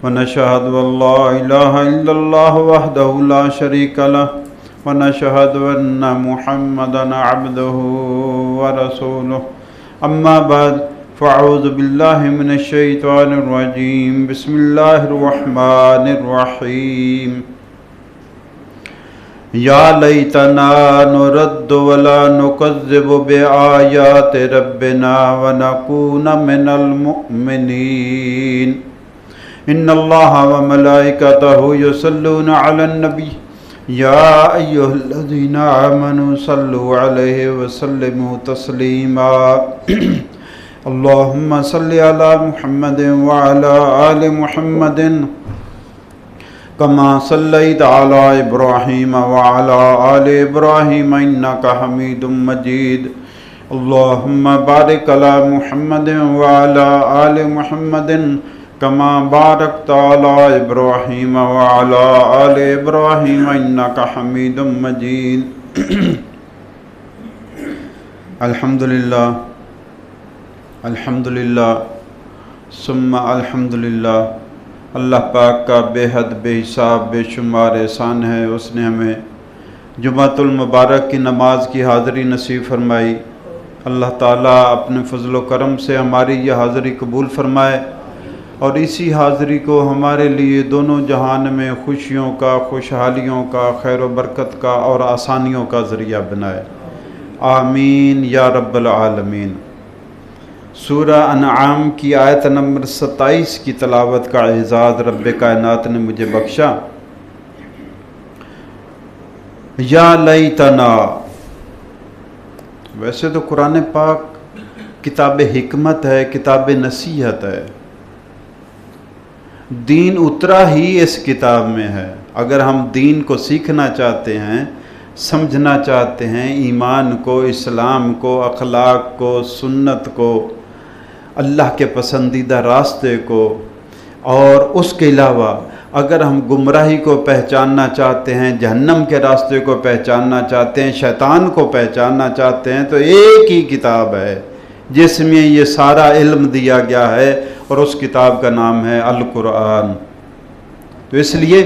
ونشهد أن لا إله إلا الله وحده لا شريك له ونشهد أن محمدا عبده ورسوله أما بعد فأعوذ بالله من الشيطان الرجيم بسم الله الرحمن الرحيم یا لیتنا نرد ولا نکذب بآیات ربنا ونکون من المؤمنین ان اللہ وملائکتہ یصلون علی النبی یا ایہا الذین آمنوا صلوا علیہ وسلموا تسلیما اللہم صلی علی محمد وعلی آل محمد كما صليت على إبراهيم وعلى آل إبراهيم إنك حميد مجيد اللهم بارك على محمد وعلى آل محمد كما باركت على إبراهيم وعلى آل إبراهيم إنك حميد مجيد الحمد لله ثم الحمد لله اللہ پاک کا بے حد بے حساب بے شمار احسان ہے، اس نے ہمیں جمعۃ المبارک کی نماز کی حاضری نصیب فرمائی۔ اللہ تعالیٰ اپنے فضل و کرم سے ہماری یہ حاضری قبول فرمائے اور اسی حاضری کو ہمارے لیے دونوں جہان میں خوشیوں کا، خوشحالیوں کا، خیر و برکت کا اور آسانیوں کا ذریعہ بنائے، آمین یا رب العالمین۔ سورہ انعام کی آیت نمبر 27 کی تلاوت کا اعزاز رب کائنات نے مجھے بخشا۔ یا لیتنا، ویسے تو قرآن پاک کتاب حکمت ہے، کتاب نصیحت ہے، دین اترا ہی اس کتاب میں ہے۔ اگر ہم دین کو سیکھنا چاہتے ہیں، سمجھنا چاہتے ہیں، ایمان کو، اسلام کو، اخلاق کو، سنت کو، اللہ کے پسندیدہ راستے کو، اور اس کے علاوہ اگر ہم گمراہی کو پہچاننا چاہتے ہیں، جہنم کے راستے کو پہچاننا چاہتے ہیں، شیطان کو پہچاننا چاہتے ہیں، تو ایک ہی کتاب ہے جس میں یہ سارا علم دیا گیا ہے، اور اس کتاب کا نام ہے القرآن۔ تو اس لیے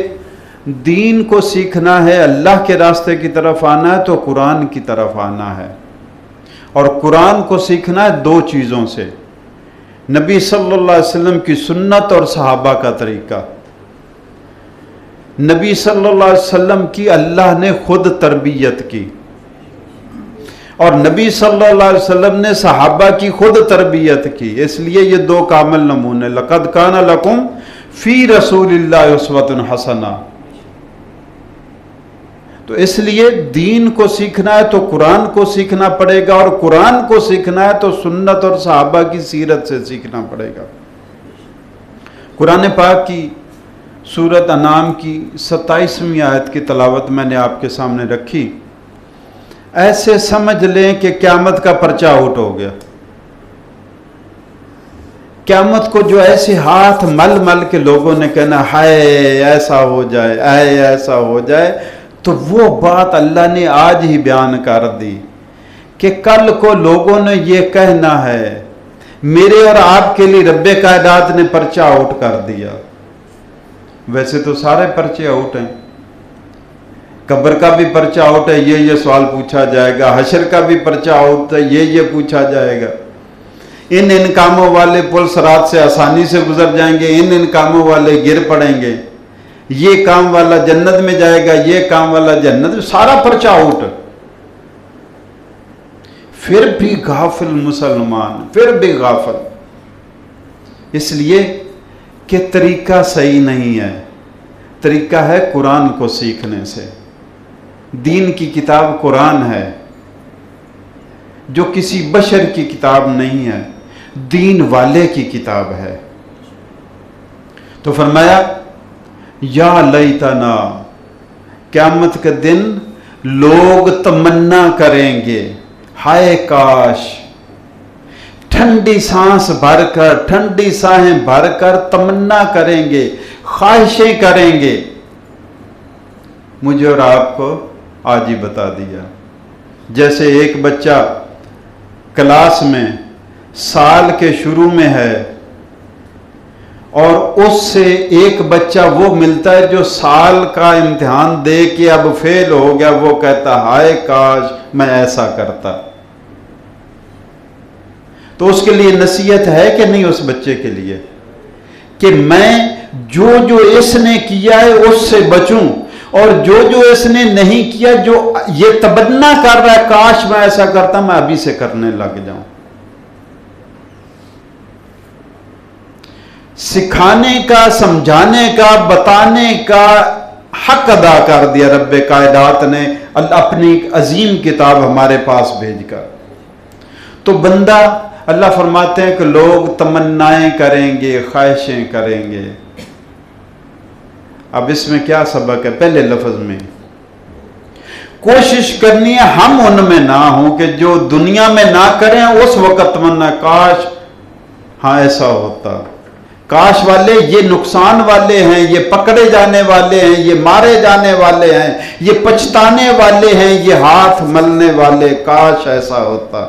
دین کو سیکھنا ہے، اللہ کے راستے کی طرف آنا ہے تو قرآن کی طرف آنا ہے، اور قرآن کو سیکھنا ہے دو چیزوں سے، نبی صلی اللہ علیہ وسلم کی سنت اور صحابہ کا طریقہ۔ نبی صلی اللہ علیہ وسلم کی اللہ نے خود تربیت کی، اور نبی صلی اللہ علیہ وسلم نے صحابہ کی خود تربیت کی، اس لیے یہ دو کامل نمونے، لقد کان لکم فی رسول اللہ اسوۃ حسنہ۔ تو اس لیے دین کو سیکھنا ہے تو قرآن کو سیکھنا پڑے گا، اور قرآن کو سیکھنا ہے تو سنت اور صحابہ کی سیرت سے سیکھنا پڑے گا۔ قرآن پاک کی سورۃ انعام کی 27ویں آیت کی تلاوت میں نے آپ کے سامنے رکھی۔ ایسے سمجھ لیں کہ قیامت کا پرچہ آؤٹ ہو گیا۔ قیامت کو جو ایسے ہاتھ مل مل کے لوگوں نے کہنا ہائے ایسا ہو جائے، اے ایسا ہو جائے، تو وہ بات اللہ نے آج ہی بیان کر دی کہ کل کو لوگوں نے یہ کہنا ہے، میرے اور آپ کے لیے رب کائنات نے پرچہ آؤٹ کر دیا۔ ویسے تو سارے پرچے آؤٹ ہیں، قبر کا بھی پرچہ آؤٹ ہے، یہ سوال پوچھا جائے گا، حشر کا بھی پرچہ آؤٹ ہے، یہ پوچھا جائے گا، ان کاموں والے پل صراط سے آسانی سے گزر جائیں گے، ان کاموں والے گر پڑیں گے، یہ کام والا جنت میں جائے گا، یہ کام والا جنت میں، سارا پرچہ آؤٹ۔ پھر بھی غافل مسلمان، پھر بھی غافل، اس لیے کہ طریقہ صحیح نہیں ہے۔ طریقہ ہے قرآن کو سیکھنے سے۔ دین کی کتاب قرآن ہے، جو کسی بشر کی کتاب نہیں ہے، دین والے کی کتاب ہے۔ تو فرمایا یا لیتنا، قیامت کے دن لوگ تمنا کریں گے، ہائے کاش، ٹھنڈی سانس بھر کر، ٹھنڈی سانہیں بھر کر تمنا کریں گے، خواہشیں کریں گے۔ مجھے اور آپ کو آج ہی بتا دیا، جیسے ایک بچہ کلاس میں سال کے شروع میں ہے اور اس سے ایک بچہ وہ ملتا ہے جو سال کا امتحان دے کے اب فیل ہو گیا، وہ کہتا ہائے کاش میں ایسا کرتا۔ تو اس کے لیے نصیحت ہے کہ نہیں اس بچے کے لیے کہ میں جو اس نے کیا ہے اس سے بچوں، اور جو اس نے نہیں کیا، جو یہ تمنا کر رہا ہے کاش میں ایسا کرتا، میں ابھی سے کرنے لگ جاؤں۔ سکھانے کا، سمجھانے کا، بتانے کا حق ادا کر دیا رب کائنات نے اپنی عظیم کتاب ہمارے پاس بھیج کر۔ تو بندہ، اللہ فرماتے ہیں کہ لوگ تمنائیں کریں گے، خواہشیں کریں گے۔ اب اس میں کیا سبق ہے؟ پہلے لفظ میں کوشش کرنی ہے ہم ان میں نہ ہوں کہ جو دنیا میں نہ کریں، اس وقت تمنا کاش ہاں ایسا ہوتا، کاش والے یہ نقصان والے ہیں، یہ پکڑے جانے والے ہیں، یہ مارے جانے والے ہیں، یہ پچھتانے والے ہیں، یہ ہاتھ ملنے والے، کاش ایسا ہوتا۔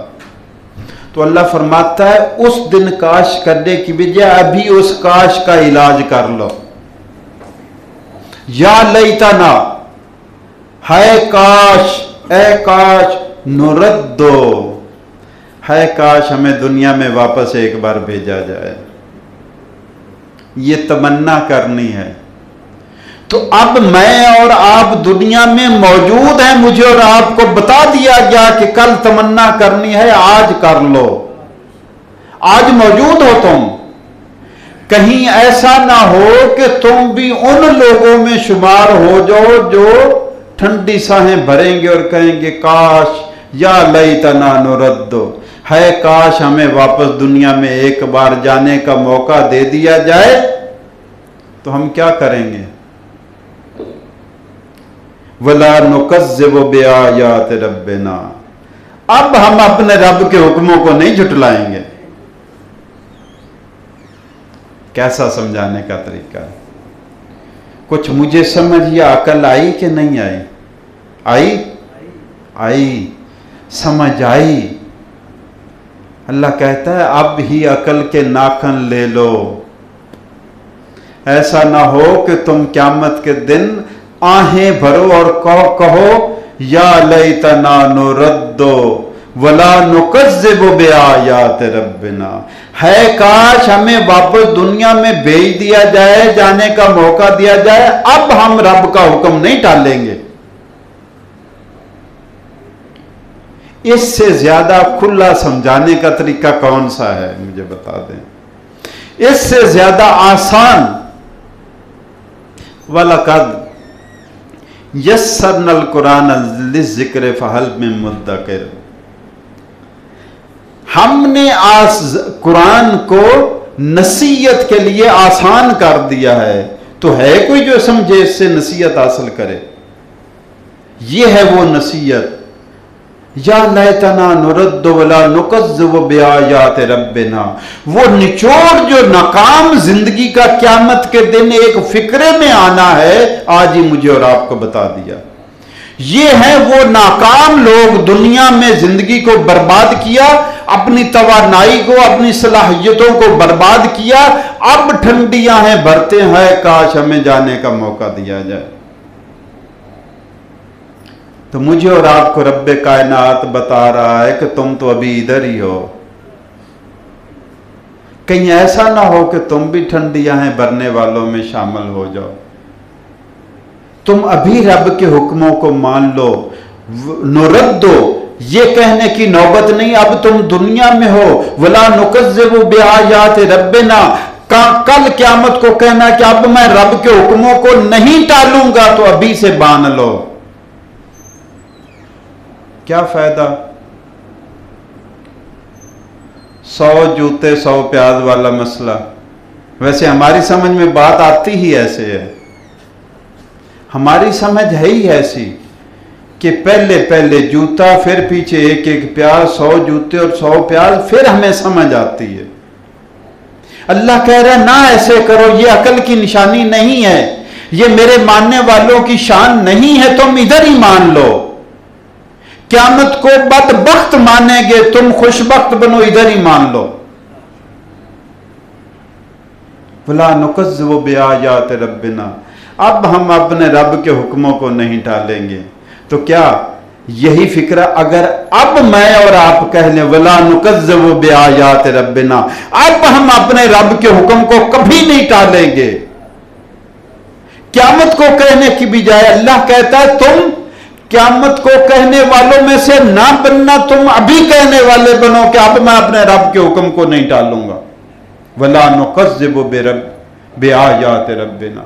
تو اللہ فرماتا ہے اس دن کاش کرنے کی بجائے ابھی اس کاش کا علاج کر لو۔ یا لیتنا، ہے کاش، اے کاش، نردو، ہے کاش ہمیں دنیا میں واپس ایک بار بھیجا جائے۔ یہ تمنا کرنی ہے۔ تو اب میں اور آپ دنیا میں موجود ہیں، مجھے اور آپ کو بتا دیا گیا کہ کل تمنا کرنی ہے، آج کر لو، آج موجود ہو تم۔ کہیں ایسا نہ ہو کہ تم بھی ان لوگوں میں شمار ہو جاؤ جو ٹھنڈی ساہیں بھریں گے اور کہیں گے کاش، یا لیتنا نرد، ہے کاش ہمیں واپس دنیا میں ایک بار جانے کا موقع دے دیا جائے۔ تو ہم کیا کریں گے؟ وَلَا نُكَذِّبُ بِآيَاتِ رَبِّنَا، اب ہم اپنے رب کے حکموں کو نہیں جھٹلائیں گے۔ کیسا سمجھانے کا طریقہ ہے؟ کچھ مجھے سمجھ یا عقل آئی کہ نہیں آئی؟ آئی، سمجھ آئی۔ اللہ کہتا ہے اب ہی عقل کے ناخن لے لو، ایسا نہ ہو کہ تم قیامت کے دن آہیں بھرو اور کہو یا لیتنا نرد ولا نکذب بآیات ربنا، ہے کاش ہمیں واپس دنیا میں بھیج دیا جائے، جانے کا موقع دیا جائے، اب ہم رب کا حکم نہیں ٹالیں گے۔ اس سے زیادہ کھلا سمجھانے کا طریقہ کون سا ہے مجھے بتا دیں؟ اس سے زیادہ آسان، وَلَقَدْ يَسَّرْنَا الْقُرْآنَ لِلذِّكْرِ فَهَلْ مِن مُدَّكِرٍ، ہم نے قرآن کو نصیحت کے لیے آسان کر دیا ہے، تو ہے کوئی جو سمجھے اس سے نصیحت حاصل کرے؟ یہ ہے وہ نصیحت، یا لیتنا نرد ولا نکذب بآیات ربنا، وہ نچوڑ جو ناکام زندگی کا قیامت کے دن ایک فکرے میں آنا ہے، آج ہی مجھے اور آپ کو بتا دیا۔ یہ ہے وہ ناکام لوگ، دنیا میں زندگی کو برباد کیا، اپنی توانائی کو، اپنی صلاحیتوں کو برباد کیا، اب ٹھنڈی آہیں بھرتے ہیں کاش ہمیں جانے کا موقع دیا جائے۔ تو مجھے اور آپ کو رب کائنات بتا رہا ہے کہ تم تو ابھی ادھر ہی ہو، کہیں ایسا نہ ہو کہ تم بھی ٹھنڈی آہیں بھرنے والوں میں شامل ہو جاؤ۔ تم ابھی رب کے حکموں کو مان لو۔ نردو، یہ کہنے کی نوبت نہیں اب تم دنیا میں ہو، ولا نکذب بآیات ربنا، کل قیامت کو کہنا کہ اب میں رب کے حکموں کو نہیں ٹالوں گا، تو ابھی سے مان لو۔ کیا فائدہ؟ 100 جوتے 100 پیاز والا مسئلہ، ویسے ہماری سمجھ میں بات آتی ہی ایسے ہے، ہماری سمجھ ہے ہی ایسی کہ پہلے جوتا، پھر پیچھے ایک ایک پیاز، 100 جوتے اور 100 پیاز، پھر ہمیں سمجھ آتی ہے۔ اللہ کہہ رہا ہے نہ ایسے کرو، یہ عقل کی نشانی نہیں ہے، یہ میرے ماننے والوں کی شان نہیں ہے، تم ادھر ہی مان لو۔ قیامت کو بدبخت مانیں گے، تم خوش بخت بنو، ادھر ہی مان لو۔ وَلَا نُكَذِّبُ بِآيَاتِ رَبِّنَا، اب ہم اپنے رب کے حکموں کو نہیں ٹالیں گے۔ تو کیا یہی فکرہ اگر اب میں اور آپ کہہ لیں وَلَا نُكَذِّبُ بِآيَاتِ رَبِّنَا، اب ہم اپنے رب کے حکم کو کبھی نہیں ٹالیں گے، قیامت کو کہنے کی بجائے اللہ کہتا ہے تم قیامت کو کہنے والوں میں سے نہ بننا، تم ابھی کہنے والے بنو کہ اب میں اپنے رب کے حکم کو نہیں ٹالوں گا۔ وَلَا نُكَذِّبُ بِآيَاتِ رَبِّنَا،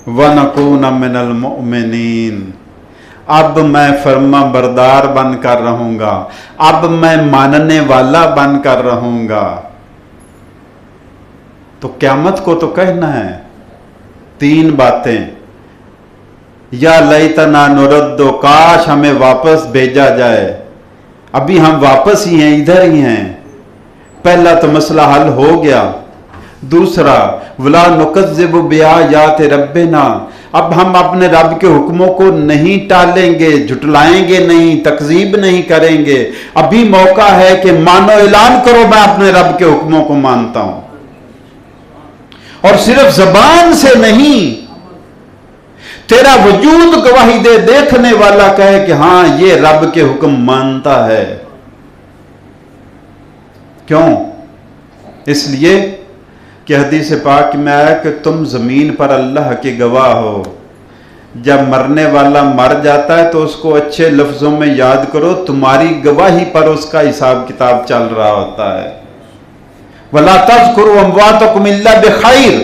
وَنَكُونَ مِنَ الْمُؤْمِنِينَ، اب میں فرما بردار بن کر رہوں گا، اب میں ماننے والا بن کر رہوں گا۔ تو قیامت کو تو کہنا ہے تین باتیں، یا لیتنا نرد، کاش ہمیں واپس بھیجا جائے، ابھی ہم واپس ہی ہیں، ادھر ہی ہیں، پہلا تو مسئلہ حل ہو گیا۔ دوسرا وَلَا نُكَذِّبُ بِآيَاتِ رَبِّنَا، اب ہم اپنے رب کے حکموں کو نہیں ٹالیں گے، جھٹلائیں گے نہیں، تکذیب نہیں کریں گے، ابھی موقع ہے کہ مانو، اعلان کرو میں اپنے رب کے حکموں کو مانتا ہوں، اور صرف زبان سے نہیں، تیرا وجود گواہی دے، دیکھنے والا کہے کہ ہاں یہ رب کے حکم مانتا ہے۔ کیوں؟ اس لیے کہ حدیث پاک میں آیا کہ تم زمین پر اللہ کے گواہ ہو، جب مرنے والا مر جاتا ہے تو اس کو اچھے لفظوں میں یاد کرو، تمہاری گواہی پر اس کا حساب کتاب چل رہا ہوتا ہے۔ وَلَا تَذْكُرُوا أَمْوَاتَكُمْ إِلَّا بِخَيْرٍ،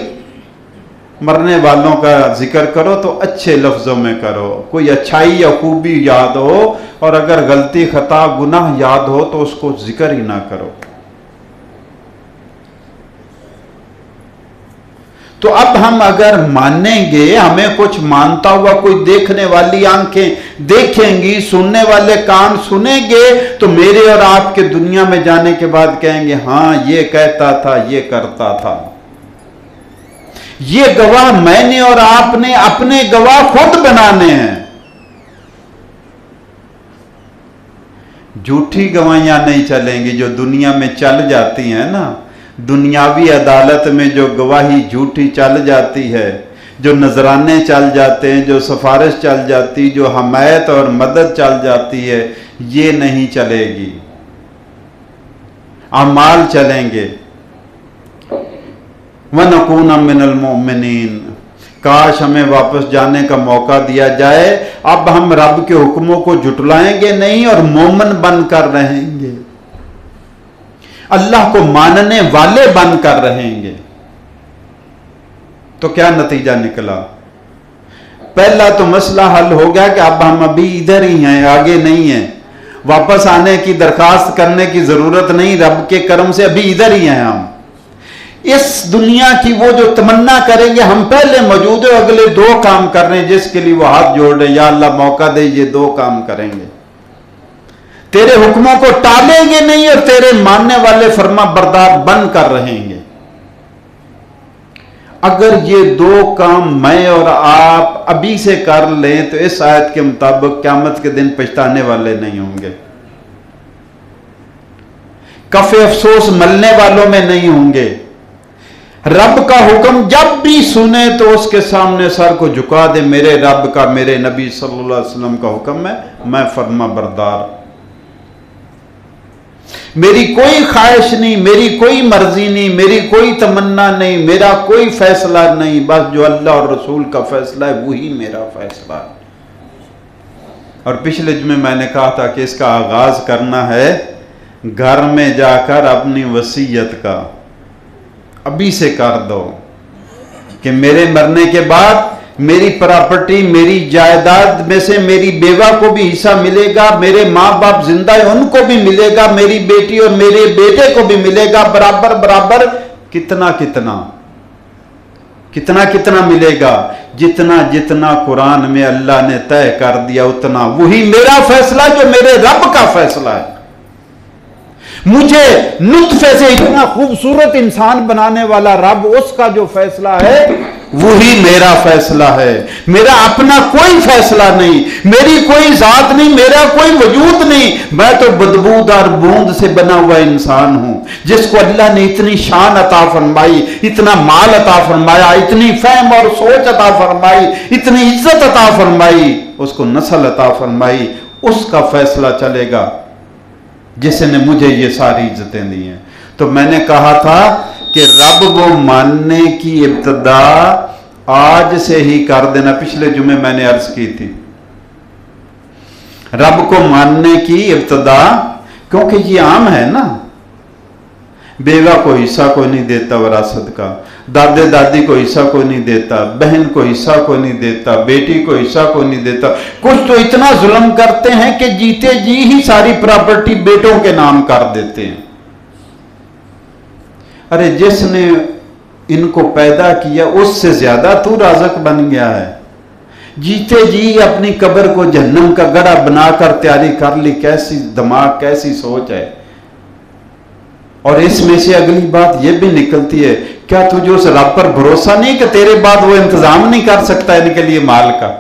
مرنے والوں کا ذکر کرو تو اچھے لفظوں میں کرو، کوئی اچھائی یا خوبی یاد ہو، اور اگر غلطی خطا گناہ یاد ہو تو اس کو ذکر ہی نہ کرو۔ تو اب ہم اگر مانیں گے، ہمیں کچھ مانتا ہوا کوئی دیکھنے والی آنکھیں دیکھیں گی، سننے والے کان سنیں گے، تو میرے اور آپ کے دنیا میں جانے کے بعد کہیں گے ہاں یہ کہتا تھا، یہ کرتا تھا۔ یہ گواہ میں نے اور آپ نے اپنے گواہ خود بنانے ہیں، جھوٹی گواہیاں نہیں چلیں گی جو دنیا میں چل جاتی ہیں نا، دنیاوی عدالت میں جو گواہی جھوٹی چل جاتی ہے، جو نذرانے چل جاتے ہیں، جو سفارش چل جاتی، جو حمایت اور مدد چل جاتی ہے، یہ نہیں چلے گی، اعمال چلیں گے۔ وَنَكُونَ مِنَ الْمُؤْمِنِينَ، کاش ہمیں واپس جانے کا موقع دیا جائے، اب ہم رب کے حکموں کو جھٹلائیں گے نہیں اور مومن بن کر رہیں گے، اللہ کو ماننے والے بن کر رہیں گے۔ تو کیا نتیجہ نکلا؟ پہلا تو مسئلہ حل ہو گیا کہ اب ہم ابھی ادھر ہی ہیں، آگے نہیں ہیں، واپس آنے کی درخواست کرنے کی ضرورت نہیں، رب کے کرم سے ابھی ادھر ہی ہیں ہم۔ اس دنیا کی وہ جو تمنا کریں گے ہم پہلے موجود ہیں، اگلے دو کام کر رہے ہیں جس کے لیے وہ ہاتھ جوڑ رہے ہیں، یا اللہ موقع دے، یہ دو کام کریں گے، تیرے حکموں کو ٹالیں گے نہیں اور تیرے ماننے والے فرما بردار بن کر رہیں گے۔ اگر یہ دو کام میں اور آپ ابھی سے کر لیں تو اس آیت کے مطابق قیامت کے دن پچھتانے والے نہیں ہوں گے، کف افسوس ملنے والوں میں نہیں ہوں گے۔ رب کا حکم جب بھی سنے تو اس کے سامنے سر کو جھکا دے، میرے رب کا، میرے نبی صلی اللہ علیہ وسلم کا حکم ہے، میں فرما بردار، میری کوئی خواہش نہیں، میری کوئی مرضی نہیں، میری کوئی تمنا نہیں، میرا کوئی فیصلہ نہیں، بس جو اللہ اور رسول کا فیصلہ ہے وہی میرا فیصلہ ہے۔ اور پچھلے جمعے میں نے کہا تھا کہ اس کا آغاز کرنا ہے گھر میں جا کر اپنی وصیت کا، ابھی سے کر دو کہ میرے مرنے کے بعد میری پراپرٹی، میری جائیداد میں سے میری بیوہ کو بھی حصہ ملے گا، میرے ماں باپ زندہ ہیں ان کو بھی ملے گا، میری بیٹی اور میرے بیٹے کو بھی ملے گا، برابر برابر۔ کتنا کتنا کتنا کتنا ملے گا؟ جتنا جتنا قرآن میں اللہ نے طے کر دیا اتنا، وہی میرا فیصلہ جو میرے رب کا فیصلہ ہے۔ مجھے نطفے سے اتنا خوبصورت انسان بنانے والا رب، اس کا جو فیصلہ ہے وہی میرا فیصلہ ہے، میرا اپنا کوئی فیصلہ نہیں، میری کوئی ذات نہیں، میرا کوئی وجود نہیں، میں تو بدبودار بوند سے بنا ہوا انسان ہوں، جس کو اللہ نے اتنی شان عطا فرمائی، اتنا مال عطا فرمایا، اتنی فہم اور سوچ عطا فرمائی، اتنی عزت عطا فرمائی، اس کو نسل عطا فرمائی، اس کا فیصلہ چلے گا جس نے مجھے یہ ساری عزتیں دی ہیں۔ تو میں نے کہا تھا کہ رب کو ماننے کی ابتدا آج سے ہی کر دینا، پچھلے جمعے میں نے عرض کی تھی، رب کو ماننے کی ابتدا، کیونکہ یہ عام ہے نا، بیوہ کو حصہ کوئی نہیں دیتا وراثت کا، دادے دادی کو حصہ کوئی نہیں دیتا، بہن کو حصہ کوئی نہیں دیتا، بیٹی کو حصہ کوئی نہیں دیتا، کچھ تو اتنا ظلم کرتے ہیں کہ جیتے جی ہی ساری پراپرٹی بیٹوں کے نام کر دیتے ہیں۔ ارے جس نے ان کو پیدا کیا اس سے زیادہ تو رازق بن گیا ہے، جیتے جی اپنی قبر کو جہنم کا گڑھا بنا کر تیاری کر لی، کیسی دماغ کیسی سوچ ہے۔ اور اس میں سے اگلی بات یہ بھی نکلتی ہے، کیا تجھے اس رب پر بھروسہ نہیں کہ تیرے بعد وہ انتظام نہیں کر سکتا ان کے لیے مال کا؟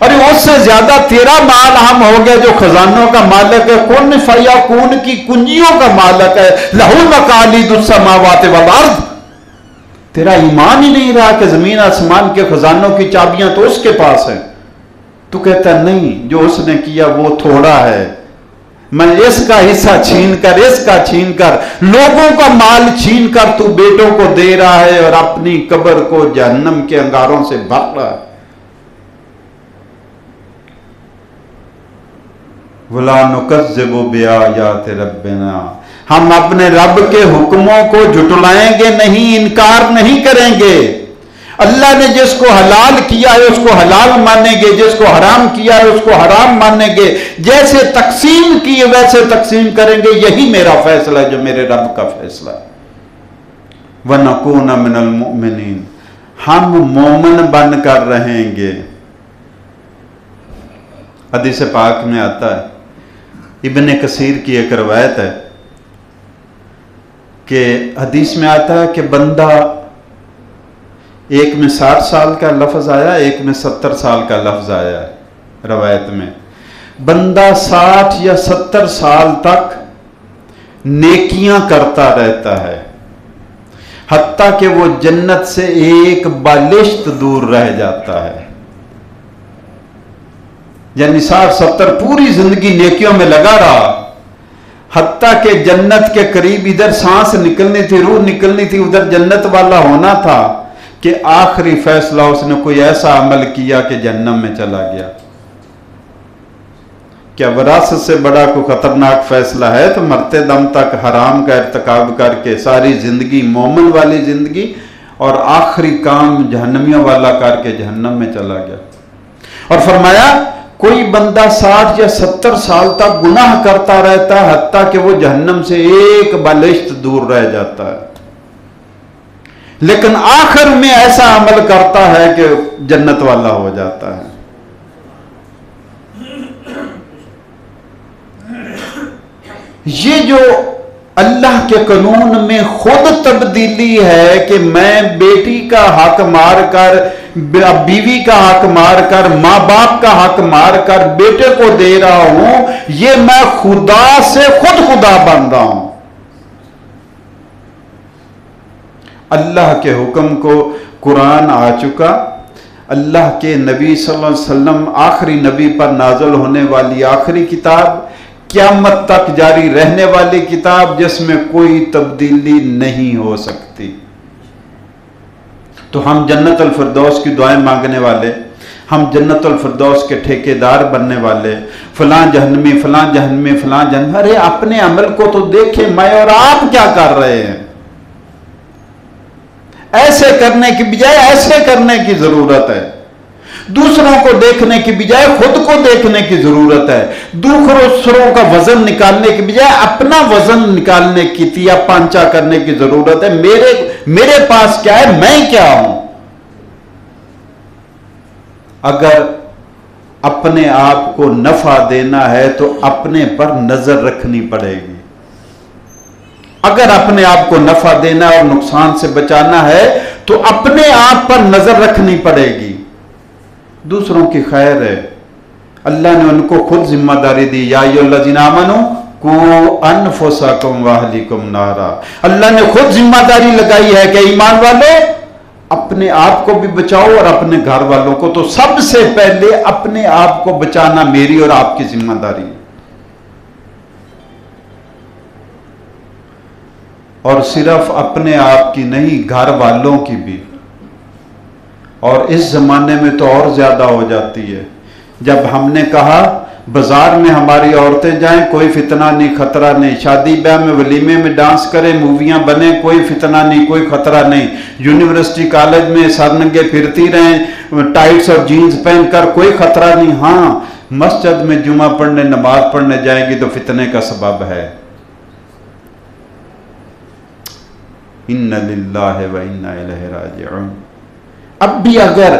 ارے اس سے زیادہ تیرا مال ہم ہو گیا جو خزانوں کا مالک ہے، کن فیکون کی کنجیوں کا مالک ہے، لہو مقالید السماوات والارض۔ تیرا ایمان ہی نہیں رہا کہ زمین آسمان کے خزانوں کی چابیاں تو اس کے پاس ہیں، تو کہتا نہیں جو اس نے کیا وہ تھوڑا ہے، میں اس کا حصہ چھین کر، اس کا چھین کر، لوگوں کا مال چھین کر تو بیٹوں کو دے رہا ہے اور اپنی قبر کو جہنم کے انگاروں سے بھر رہا ہے۔ وَلَا نُكَذِّبُ بِآيَاتِ رَبِّنَا، ہم اپنے رب کے حکموں کو جھٹلائیں گے نہیں، انکار نہیں کریں گے۔ اللہ نے جس کو حلال کیا ہے اس کو حلال مانیں گے، جس کو حرام کیا ہے اس کو حرام مانیں گے، جیسے تقسیم کی ویسے تقسیم کریں گے، یہی میرا فیصلہ ہے جو میرے رب کا فیصلہ ہے۔ وَنَكُونَ مِنَ الْمُؤْمِنِينَ، ہم مومن بن کر رہیں گے۔ حدیث پاک میں آتا ہے، ابن کثیر کی ایک روایت ہے کہ حدیث میں آتا ہے کہ بندہ، ایک میں 60 سال کا لفظ آیا، ایک میں 70 سال کا لفظ آیا ہے روایت میں، بندہ 60 یا 70 سال تک نیکیاں کرتا رہتا ہے حتیٰ کہ وہ جنت سے ایک بالشت دور رہ جاتا ہے۔ یعنی 60-70 پوری زندگی نیکیوں میں لگا رہا، حتیٰ کہ جنت کے قریب، ادھر سانس نکلنی تھی، روح نکلنی تھی، ادھر جنت والا ہونا تھا، کہ آخری فیصلہ اس نے کوئی ایسا عمل کیا کہ جہنم میں چلا گیا۔ کیا وراثت سے بڑا کوئی خطرناک فیصلہ ہے؟ تو مرتے دم تک حرام کا ارتکاب کر کے ساری زندگی مومن والی زندگی اور آخری کام جہنمیوں والا کر کے جہنم میں چلا گیا۔ اور فرمایا کوئی بندہ 60 یا 70 سال تک گناہ کرتا رہتا ہے حتیٰ کہ وہ جہنم سے ایک بالشت دور رہ جاتا ہے، لیکن آخر میں ایسا عمل کرتا ہے کہ جنت والا ہو جاتا ہے۔ یہ جو اللہ کے قانون میں خود تبدیلی ہے کہ میں بیٹی کا حق مار کر، بیوی کا حق مار کر، ماں باپ کا حق مار کر بیٹے کو دے رہا ہوں، یہ میں خدا سے خود خدا بن رہا ہوں۔ اللہ کے حکم کو، قرآن آ چکا، اللہ کے نبی صلی اللہ علیہ وسلم آخری نبی پر نازل ہونے والی آخری کتاب، قیامت تک جاری رہنے والی کتاب جس میں کوئی تبدیلی نہیں ہو سکتی۔ تو ہم جنت الفردوس کی دعائیں مانگنے والے، ہم جنت الفردوس کے ٹھیکیدار بننے والے، فلاں جہنمی فلاں جہنمی فلاں جہنمی، ارے اپنے عمل کو تو دیکھیں، میں اور آپ کیا کر رہے ہیں۔ ایسے کرنے کی بجائے ایسے کرنے کی ضرورت ہے، دوسروں کو دیکھنے کی بجائے خود کو دیکھنے کی ضرورت ہے، دوسروں کا وزن نکالنے کی بجائے اپنا وزن نکالنے کی، تیا پانچا کرنے کی ضرورت ہے۔ میرے پاس کیا ہے، میں کیا ہوں۔ اگر اپنے آپ کو نفع دینا ہے تو اپنے پر نظر رکھنی پڑے گی۔ اگر اپنے آپ کو نفع دینا اور نقصان سے بچانا ہے تو اپنے آپ پر نظر رکھنی پڑے گی. دوسروں کی خیر ہے، اللہ نے ان کو خود ذمہ داری دی. یا ایھا الذین آمنوا قوا انفسکم واہلیکم نارا. اللہ نے خود ذمہ داری لگائی ہے کہ ایمان والے اپنے آپ کو بھی بچاؤ اور اپنے گھر والوں کو. تو سب سے پہلے اپنے آپ کو بچانا میری اور آپ کی ذمہ داری ہے. اور صرف اپنے آپ کی نہیں، گھر والوں کی بھی. اور اس زمانے میں تو اور زیادہ ہو جاتی ہے. جب ہم نے کہا بازار میں ہماری عورتیں جائیں کوئی فتنہ نہیں، خطرہ نہیں، شادی بیاہ میں ولیمے میں ڈانس کریں، موویاں بنیں، کوئی فتنہ نہیں، کوئی خطرہ نہیں، یونیورسٹی کالج میں سرنگے پھرتی رہیں ٹائٹس اور جینز پہن کر، کوئی خطرہ نہیں. ہاں مسجد میں جمعہ پڑھنے نماز پڑھنے جائیں گی تو فتنے کا سبب ہے. اِنَّ لِلَّهِ وَإِنَّا إِلَيْهِ رَاجِعُونَ. اب بھی اگر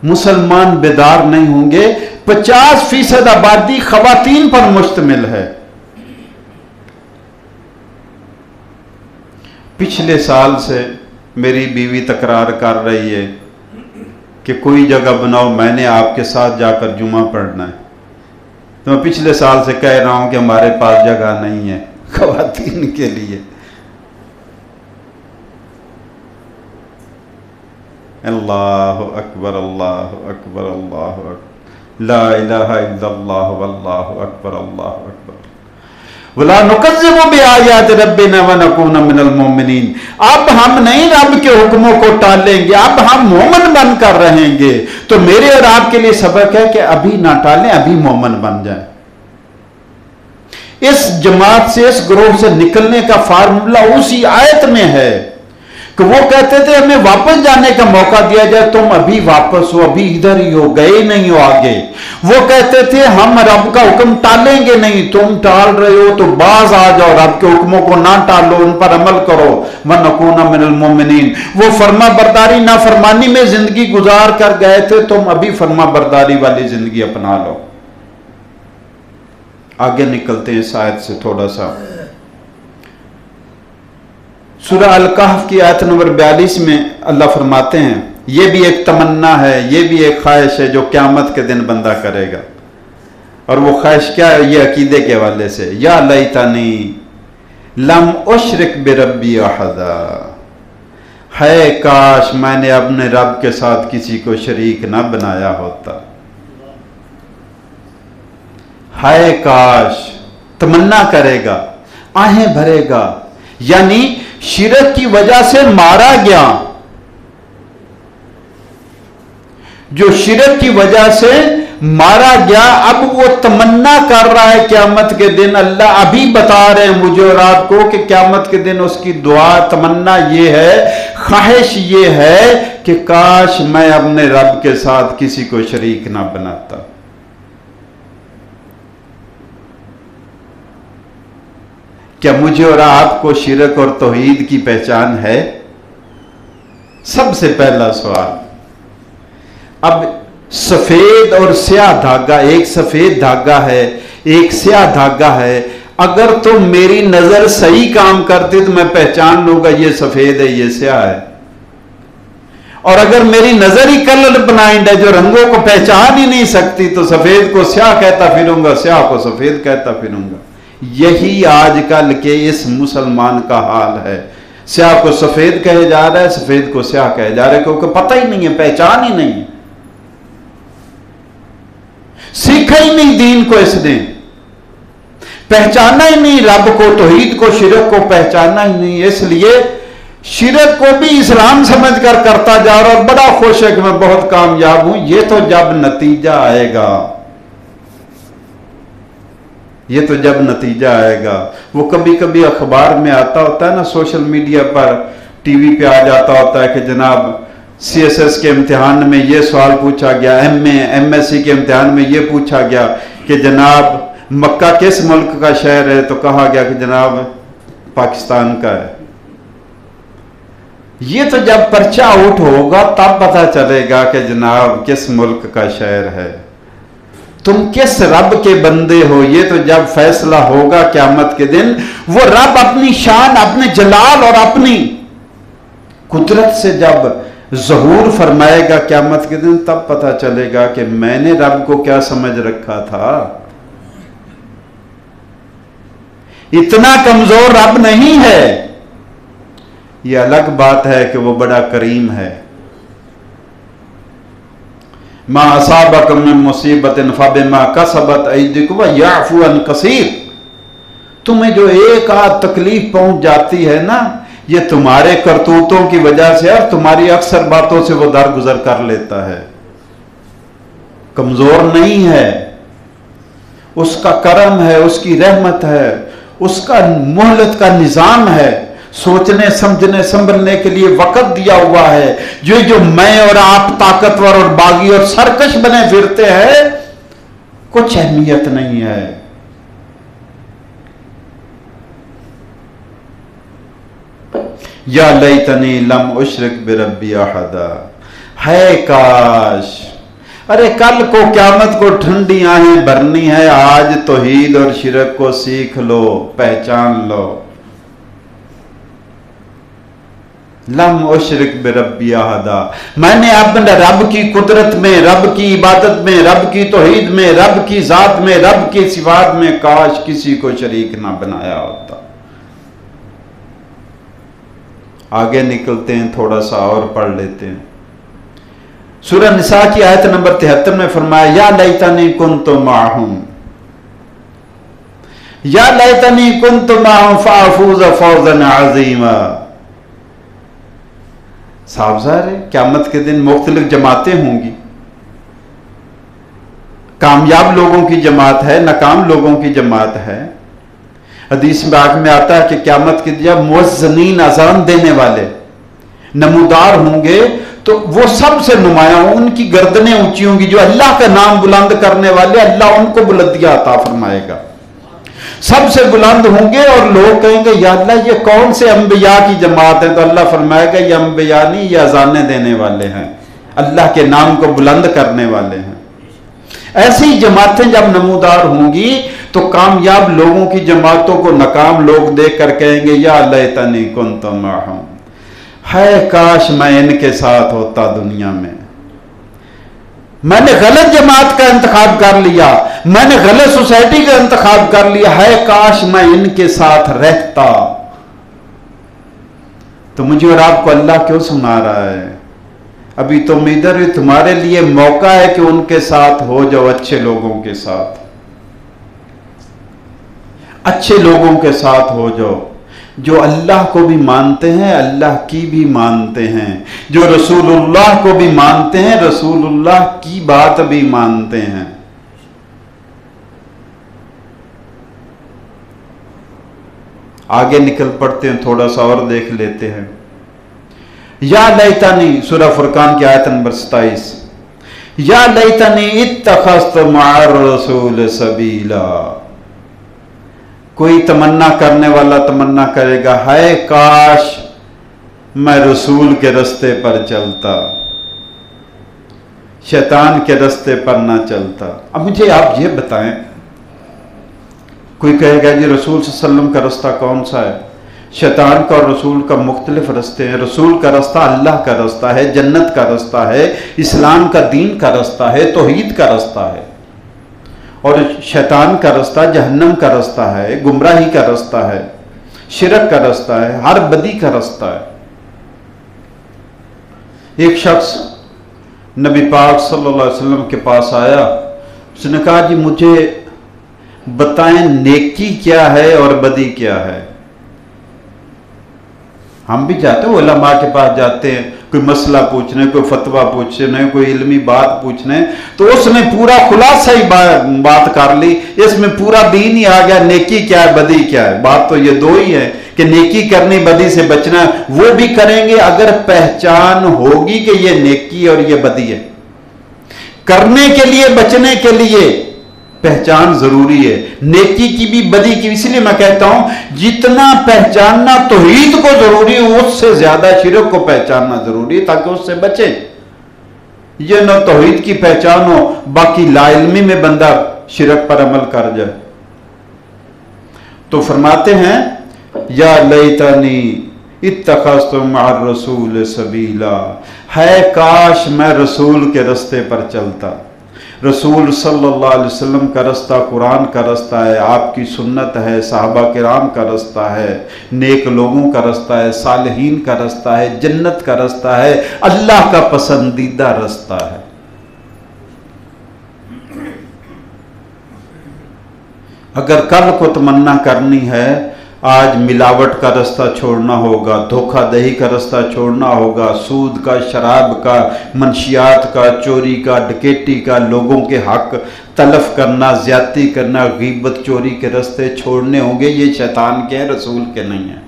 مسلمان بیدار نہیں ہوں گے، 50% آبادی خواتین پر مشتمل ہے. پچھلے سال سے میری بیوی تکرار کر رہی ہے کہ کوئی جگہ بناؤ، میں نے آپ کے ساتھ جا کر جمعہ پڑھنا ہے. تو میں پچھلے سال سے کہہ رہا ہوں کہ ہمارے پاس جگہ نہیں ہے خواتین کے لیے. اللہ اکبر، اللہ اکبر، اللہ اکبر، لا الہ الا اللہ واللہ اکبر، اللہ اکبر. وَلَا نُكَذِّبُ بِآيَاتِ رَبِّنَا وَنَكُونَ مِنَ الْمُؤْمِنِينَ. اب ہم نہیں رب کے حکموں کو ٹالیں گے، اب ہم مومن بن کر رہیں گے. تو میرے اور آپ کے لیے سبق ہے کہ ابھی نہ ٹالیں، ابھی مومن بن جائیں. اس جماعت سے، اس گروہ سے نکلنے کا فارمولہ اسی آیت میں ہے کہ وہ کہتے تھے ہمیں واپس جانے کا موقع دیا جائے. تم ابھی واپس ہو، ابھی ادھر ہی ہو، گئے نہیں ہو آگے. وہ کہتے تھے ہم رب کا حکم ٹالیں گے نہیں، تم ٹال رہے ہو تو باز آ جاؤ، رب کے حکموں کو نہ ٹالو، ان پر عمل کرو. وَنَكُونَ مِنَ الْمُؤْمِنِينَ. وہ فرما برداری نافرمانی میں زندگی گزار کر گئے تھے، تم ابھی فرما برداری والی زندگی اپنا لو. آگے نکلتے ہیں اس آیت سے تھوڑا سا. سورہ الکہف کی آیت نمبر 42 میں اللہ فرماتے ہیں یہ بھی ایک تمنا ہے، یہ بھی ایک خواہش ہے جو قیامت کے دن بندہ کرے گا. اور وہ خواہش کیا ہے؟ یہ عقیدے کے حوالے سے. یا لیتنی لم اشرک بربی احدا. ہے کاش میں نے اپنے رب کے ساتھ کسی کو شریک نہ بنایا ہوتا. ہے کاش، تمنا کرے گا، آہیں بھرے گا. یعنی شرک کی وجہ سے مارا گیا، جو شرک کی وجہ سے مارا گیا، اب وہ تمنا کر رہا ہے قیامت کے دن. اللہ ابھی بتا رہے ہیں مجھے اور آپ کو کہ قیامت کے دن اس کی دعا، تمنا یہ ہے، خواہش یہ ہے کہ کاش میں اپنے رب کے ساتھ کسی کو شریک نہ بناتا. کیا مجھے اور آپ کو شرک اور توحید کی پہچان ہے؟ سب سے پہلا سوال. اب سفید اور سیاہ دھاگا، ایک سفید دھاگا ہے، ایک سیاہ دھاگا ہے. اگر تو میری نظر صحیح کام کرتی تو میں پہچان لوں گا یہ سفید ہے، یہ سیاہ ہے. اور اگر میری نظر ہی کلر بلائنڈ ہے، جو رنگوں کو پہچان ہی نہیں سکتی، تو سفید کو سیاہ کہتا پھروں گا، سیاہ کو سفید کہتا پھروں گا. یہی آج کل کے اس مسلمان کا حال ہے. سیاہ کو سفید کہے جا رہا ہے، سفید کو سیاہ کہے جا رہا ہے، کیونکہ پتہ ہی نہیں ہے، پہچان ہی نہیں ہے. سیکھا ہی نہیں دین کو، اس نے پہچانا ہی نہیں رب کو، توحید کو، شرک کو پہچانا ہی نہیں. اس لیے شرک کو بھی اسلام سمجھ کر کرتا جا رہا اور بڑا خوش ہے کہ میں بہت کامیاب ہوں. یہ تو جب نتیجہ آئے گا، یہ تو جب نتیجہ آئے گا. وہ کبھی کبھی اخبار میں آتا ہوتا ہے نا، سوشل میڈیا پر، ٹی وی پہ آ جاتا ہوتا ہے کہ جناب سی ایس ایس کے امتحان میں یہ سوال پوچھا گیا، ایم ایس سی کے امتحان میں یہ پوچھا گیا کہ جناب مکہ کس ملک کا شہر ہے؟ تو کہا گیا کہ جناب پاکستان کا ہے. یہ تو جب پرچہ آؤٹ ہوگا تب پتہ چلے گا کہ جناب کس ملک کا شہر ہے. تم کس رب کے بندے ہو؟ یہ تو جب فیصلہ ہوگا قیامت کے دن، وہ رب اپنی شان، اپنے جلال اور اپنی قدرت سے جب ظہور فرمائے گا قیامت کے دن، تب پتہ چلے گا کہ میں نے رب کو کیا سمجھ رکھا تھا۔ اتنا کمزور رب نہیں ہے، یہ الگ بات ہے کہ وہ بڑا کریم ہے۔ ما اصابکم من مصیبت فبما کسبت ایدیکم ویعفو عن کثیر، تمہیں جو ایک آدھ تکلیف پہنچ جاتی ہے نا، یہ تمہارے کرتوتوں کی وجہ سے اور تمہاری اکثر باتوں سے وہ درگزر کر لیتا ہے، کمزور نہیں ہے، اس کا کرم ہے، اس کی رحمت ہے، اس کا مہلت کا نظام ہے، سوچنے سمجھنے سنبھلنے کے لیے وقت دیا ہوا ہے۔ جو میں اور آپ طاقتور اور باغی اور سرکش بنے پھرتے ہیں، کچھ اہمیت نہیں ہے۔ یا لیتنی لم اشرک بربی احدا، ہے کاش، ارے کل کو قیامت کو ٹھنڈی آہیں بھرنی ہے، آج توحید اور شرک کو سیکھ لو، پہچان لو۔ لم اشرک بربی احدا، میں نے اپنے رب کی قدرت میں، رب کی عبادت میں، رب کی توحید میں، رب کی ذات میں، رب کی صفات میں کاش کسی کو شریک نہ بنایا ہوتا۔ آگے نکلتے ہیں، تھوڑا سا اور پڑھ لیتے ہیں۔ سورہ نساء کی آیت نمبر 73 میں فرمایا یا لیتنی کنت معہم، یا لیتنی کنت معہم فافوز فوزا عظیما۔ صاف ظاہر ہے قیامت کے دن مختلف جماعتیں ہوں گی، کامیاب لوگوں کی جماعت ہے، ناکام لوگوں کی جماعت ہے۔ حدیث میں آتا ہے کہ قیامت کے جب مؤذنین اذان دینے والے نمودار ہوں گے تو وہ سب سے نمایاں ہوں، ان کی گردنیں اونچی ہوں گی، جو اللہ کا نام بلند کرنے والے اللہ ان کو بلندیاں عطا فرمائے گا، سب سے بلند ہوں گے۔ اور لوگ کہیں گے یا اللہ یہ کون سے انبیاء کی جماعت ہے؟ تو اللہ فرمائے گا یہ انبیاء نہیں، یہ اذانیں دینے والے ہیں، اللہ کے نام کو بلند کرنے والے ہیں۔ ایسی جماعتیں جب نمودار ہوں گی تو کامیاب لوگوں کی جماعتوں کو ناکام لوگ دیکھ کر کہیں گے یا لیتنی کنت معہم، ہے کاش میں ان کے ساتھ ہوتا دنیا میں، میں نے غلط جماعت کا انتخاب کر لیا، میں نے غلط سوسائٹی کا انتخاب کر لیا، ہے کاش میں ان کے ساتھ رہتا۔ تو مجھے اور آپ کو اللہ کیوں سنا رہا ہے؟ ابھی تم ادھر، تمہارے لیے موقع ہے کہ ان کے ساتھ ہو جاؤ، اچھے لوگوں کے ساتھ، اچھے لوگوں کے ساتھ ہو جاؤ، جو اللہ کو بھی مانتے ہیں، اللہ کی بھی مانتے ہیں، جو رسول اللہ کو بھی مانتے ہیں، رسول اللہ کی بات بھی مانتے ہیں۔ آگے نکل پڑتے ہیں، تھوڑا سا اور دیکھ لیتے ہیں۔ یا لیتنی، سورہ فرقان کی آیت نمبر 27، یا لیتنی اتخذت مع الرسول سبیلا، کوئی تمنا کرنے والا تمنا کرے گا ہے کاش میں رسول کے رستے پر چلتا، شیطان کے رستے پر نہ چلتا۔ اب مجھے آپ یہ بتائیں، کوئی کہے گا جی رسول صلی اللہ علیہ وسلم کا رستہ کون سا ہے؟ شیطان کا اور رسول کا مختلف رستے ہیں۔ رسول کا رستہ اللہ کا رستہ ہے، جنت کا رستہ ہے، اسلام کا دین کا رستہ ہے، توحید کا رستہ ہے، اور شیطان کا رستہ جہنم کا رستہ ہے، گمراہی کا رستہ ہے، شرک کا رستہ ہے، ہر بدی کا رستہ ہے۔ ایک شخص نبی پاک صلی اللہ علیہ وسلم کے پاس آیا، اس نے کہا جی مجھے بتائیں نیکی کیا ہے اور بدی کیا ہے۔ ہم بھی جاتے ہیں علماء کے پاس جاتے ہیں، کوئی مسئلہ پوچھنے، کوئی فتویٰ پوچھنے، کوئی علمی بات پوچھنے، تو اس نے پورا خلاصہ ہی بات کر لی، اس میں پورا دین ہی آ گیا، نیکی کیا ہے بدی کیا ہے۔ بات تو یہ دو ہی ہے کہ نیکی کرنی، بدی سے بچنا، وہ بھی کریں گے اگر پہچان ہوگی کہ یہ نیکی اور یہ بدی ہے۔ کرنے کے لیے، بچنے کے لیے پہچان ضروری ہے، نیکی کی بھی بدی کی۔ اس لیے میں کہتا ہوں جتنا پہچاننا توحید کو ضروری ہے، اس سے زیادہ شرک کو پہچاننا ضروری ہے تاکہ اس سے بچیں۔ یہ نہ توحید کی پہچان ہو، باقی لا علمی میں بندہ شرک پر عمل کر جائے۔ تو فرماتے ہیں یا لیتنی اتخذت مع الرسول سبیلا، ہے کاش میں رسول کے رستے پر چلتا۔ رسول صلی اللہ علیہ وسلم کا رستہ قرآن کا رستہ ہے، آپ کی سنت ہے، صحابہ کرام کا رستہ ہے، نیک لوگوں کا رستہ ہے، صالحین کا رستہ ہے، جنت کا رستہ ہے، اللہ کا پسندیدہ رستہ ہے۔ اگر کل کو تمنا کرنی ہے، آج ملاوٹ کا رستہ چھوڑنا ہوگا، دھوکہ دہی کا رستہ چھوڑنا ہوگا، سود کا، شراب کا، منشیات کا، چوری کا، ڈکیٹی کا، لوگوں کے حق تلف کرنا، زیادتی کرنا، غیبت چوری کے رستے چھوڑنے ہوں گے۔ یہ شیطان کے ہیں، رسول کے نہیں ہیں۔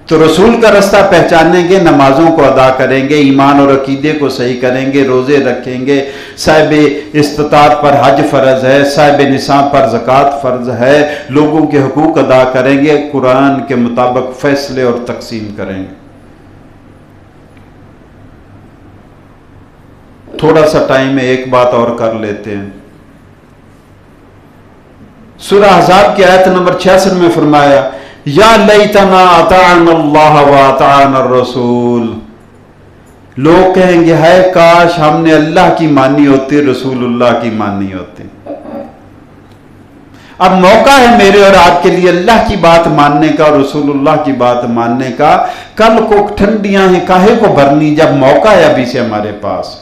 تو رسول کا رستہ پہچانیں گے، نمازوں کو ادا کریں گے، ایمان اور عقیدے کو صحیح کریں گے، روزے رکھیں گے، صاحب استطاعت پر حج فرض ہے، صاحب نصاب پر زکوٰۃ فرض ہے، لوگوں کے حقوق ادا کریں گے، قرآن کے مطابق فیصلے اور تقسیم کریں گے۔ تھوڑا سا ٹائم میں ایک بات اور کر لیتے ہیں۔ سورہ احزاب کی آیت نمبر 66 میں فرمایا یا لیتنا اطعنا اللہ و اطعنا الرسول، لوگ کہیں گے ہے کاش ہم نے اللہ کی مانی ہوتی، رسول اللہ کی مانی ہوتی۔ اب موقع ہے میرے اور آپ کے لیے اللہ کی بات ماننے کا، رسول اللہ کی بات ماننے کا۔ کل کو ٹھنڈیاں ہیں کاہے کو بھرنی، جب موقع ہے ابھی سے ہمارے پاس۔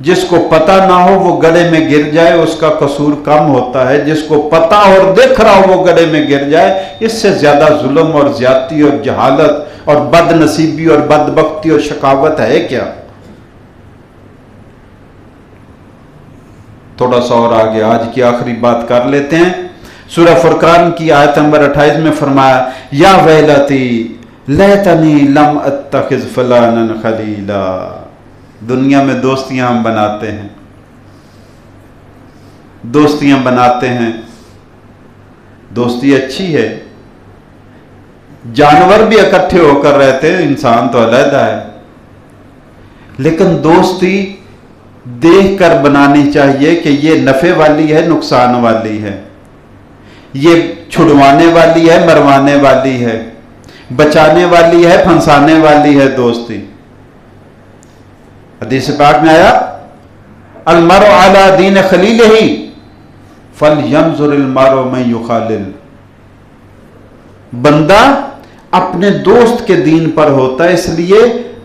جس کو پتہ نہ ہو وہ گڑھے میں گر جائے، اس کا قصور کم ہوتا ہے، جس کو پتہ اور دیکھ رہا ہو وہ گڑھے میں گر جائے، اس سے زیادہ ظلم اور زیادتی اور جہالت اور بد نصیبی اور بدبختی اور شقاوت ہے کیا؟ تھوڑا سا اور آگے آج کی آخری بات کر لیتے ہیں۔ سورہ فرقان کی آیت نمبر 28 میں فرمایا یا ویلتی لیتنی لم اتخذ فلانا خلیلا۔ دنیا میں دوستیاں ہم بناتے ہیں، دوستی اچھی ہے، جانور بھی اکٹھے ہو کر رہتے ہیں، انسان تو علیحدہ ہے، لیکن دوستی دیکھ کر بنانی چاہیے کہ یہ نفع والی ہے، نقصان والی ہے، یہ چھڑوانے والی ہے، مروانے والی ہے، بچانے والی ہے، پھنسانے والی ہے دوستی۔ حدیث پاک میں آیا المرء علی دین خلیلہ فلینظر المرء من یخالل، بندہ اپنے دوست کے دین پر ہوتا ہے، اس لیے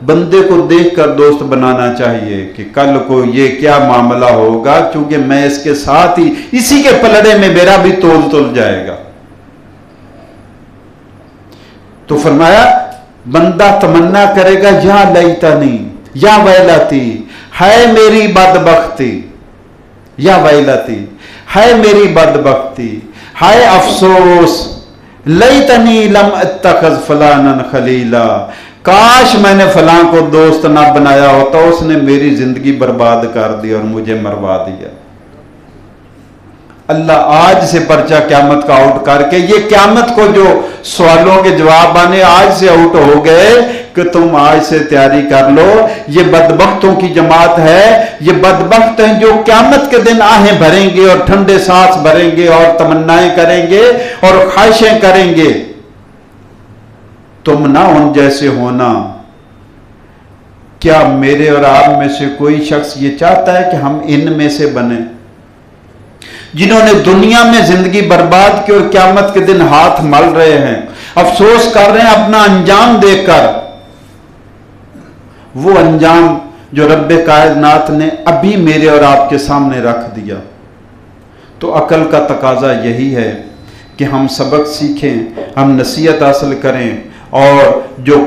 بندے کو دیکھ کر دوست بنانا چاہیے کہ کل کو یہ کیا معاملہ ہوگا، کیونکہ میں اس کے ساتھ ہی اسی کے پلڑے میں میرا بھی تول تل جائے گا۔ تو فرمایا بندہ تمنا کرے گا یا لیتنی یا ویلتی، ہے میری بدبختی، یا ویلتی ہے میری بدبختی، ہے افسوس، لیتنی لم اتخذ فلانا خلیلا، کاش میں نے فلاں کو دوست نہ بنایا ہوتا، اس نے میری زندگی برباد کر دی اور مجھے مروا دیا۔ اللہ آج سے پرچہ قیامت کا آؤٹ کر کے، یہ قیامت کو جو سوالوں کے جواب آنے آج سے آؤٹ ہو گئے کہ تم آج سے تیاری کر لو، یہ بدبختوں کی جماعت ہے، یہ بدبخت ہیں جو قیامت کے دن آہیں بھریں گے اور ٹھنڈے سانس بھریں گے اور تمنائیں کریں گے اور خواہشیں کریں گے۔ تم نہ ان جیسے ہونا۔ کیا میرے اور آپ میں سے کوئی شخص یہ چاہتا ہے کہ ہم ان میں سے بنیں جنہوں نے دنیا میں زندگی برباد کی اور قیامت کے دن ہاتھ مل رہے ہیں، افسوس کر رہے ہیں اپنا انجام دیکھ کر، وہ انجام جو رب کائنات نے ابھی میرے اور آپ کے سامنے رکھ دیا؟ تو عقل کا تقاضا یہی ہے کہ ہم سبق سیکھیں، ہم نصیحت حاصل کریں، اور جو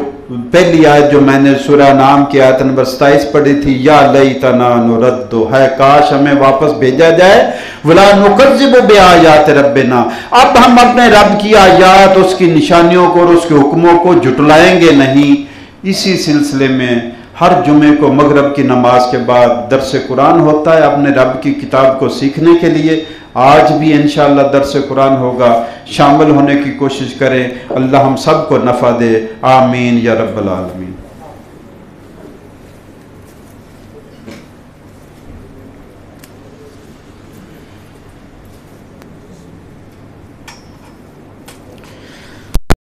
پہلی آیت جو میں نے سورہ نام کی آیت نمبر 27 پڑھی تھی، یا لیتنا نرد، ہے کاش ہمیں واپس بھیجا جائے، ولا نکذب بآیات ربنا، اب ہم اپنے رب کی آیات، اس کی نشانیوں کو اور اس کے حکموں کو جھٹلائیں گے نہیں۔ اسی سلسلے میں ہر جمعے کو مغرب کی نماز کے بعد درس قرآن ہوتا ہے اپنے رب کی کتاب کو سیکھنے کے لیے۔ آج بھی انشاءاللہ درس قرآن ہوگا، شامل ہونے کی کوشش کریں۔ اللہ ہم سب کو نفع دے، آمین یا رب العالمین۔